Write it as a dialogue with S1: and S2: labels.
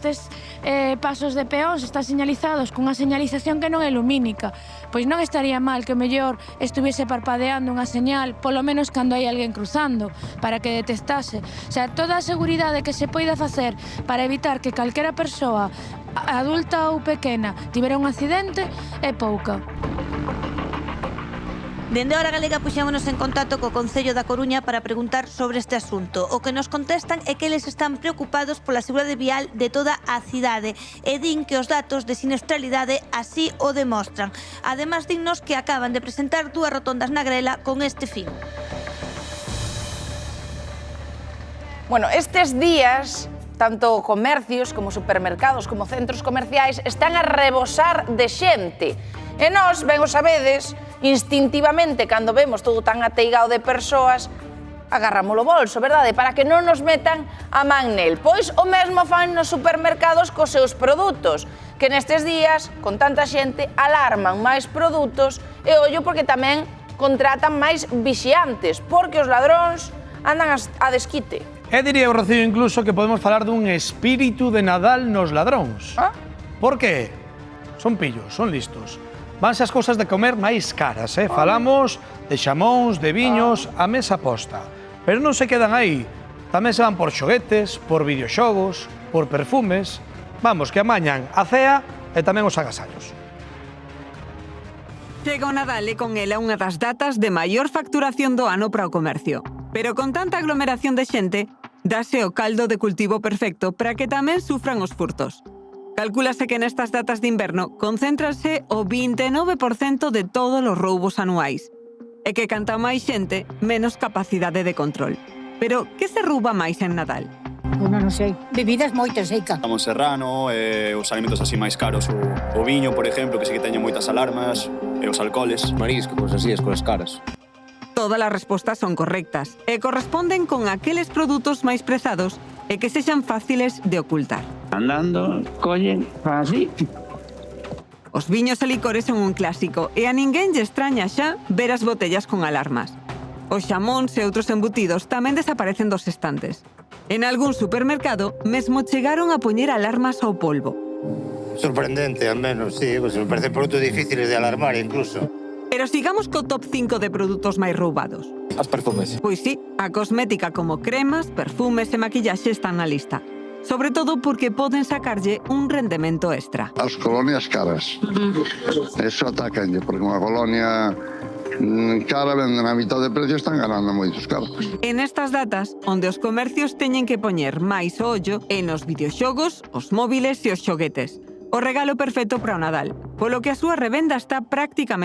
S1: estes pasos de peóns están señalizados cunha señalización que non é lumínica, pois non estaría mal que o mellor estuviese parpadeando unha señal, polo menos cando hai alguén cruzando, para que detectase. O sea, toda a seguridade que se poida facer para evitar que calquera persoa, adulta ou pequena, tivera un accidente é pouca.
S2: Dende a Hora Galega puxémonos en contacto co Concello da Coruña para preguntar sobre este asunto. O que nos contestan é que eles están preocupados pola seguridade vial de toda a cidade e din que os datos de siniestralidade así o demostran. Ademais, dinnos que acaban de presentar 2 rotondas na grela con este fin.
S3: Bueno, estes días, tanto comercios como supermercados como centros comerciais están a rebosar de xente. E nós, ben o sabedes, instintivamente, cando vemos todo tan ateigado de persoas, agarramos o bolso, verdade? Para que non nos metan a man nel. Pois o mesmo fan nos supermercados cos seus produtos, que nestes días, con tanta xente, alarman máis produtos e ollo porque tamén contratan máis vixiantes, porque os ladróns andan a desquite.
S4: E diría o Rocío incluso que podemos falar dun espírito de Nadal nos ladróns. Por que? Son pillos, son listos. Vanse as cousas de comer máis caras, Falamos de xamóns, de viños, a mesa posta. Pero non se quedan aí. Tamén se van por xoguetes, por videoxogos, por perfumes. Vamos, que amañan a cea e tamén os agasallos.
S5: Chega o Nadal e con ela unha das datas de maior facturación do ano para o comercio. Pero con tanta aglomeración de xente, dáse o caldo de cultivo perfecto para que tamén sufran os furtos. Calcúlase que nestas datas de inverno concéntrase o 29% de todos os roubos anuais. E que canta máis xente, menos capacidade de control. Pero que se rouba máis en Nadal?
S6: Non sei. Bebidas moitas, eica.
S7: Jamón serrano, os alimentos así máis caros, o viño, por exemplo, que sí que teñen moitas alarmas, e os alcoholes.
S8: Mariscos, así, as cousas caras.
S5: Todas as respostas son correctas e corresponden con aqueles produtos máis prezados e que sexan fáciles de ocultar.
S9: Andando, collen, así.
S5: Os viños e licores son un clásico e a ninguén lle extraña xa ver as botellas con alarmas. Os xamóns e outros embutidos tamén desaparecen dos estantes. En algún supermercado mesmo chegaron a poñer alarmas ao polvo.
S10: Sorprendente, al menos, sí, pues me parecen produtos difíciles de alarmar incluso.
S5: Pero sigamos co top 5 de produtos máis roubados.
S8: As perfumes.
S5: Pois sí, a cosmética como cremas, perfumes e maquillaxe están na lista. Sobre todo porque poden sacarlle un rendemento extra.
S11: As colonias caras. Eso atacanlle, porque unha colonia cara venden a mitad de precio, están ganando moitos cartos.
S5: En estas datas, onde os comercios teñen que poñer máis o ollo en os videoxogos, os móviles e os xoguetes. O regalo perfecto para o Nadal, polo que a súa revenda está prácticamente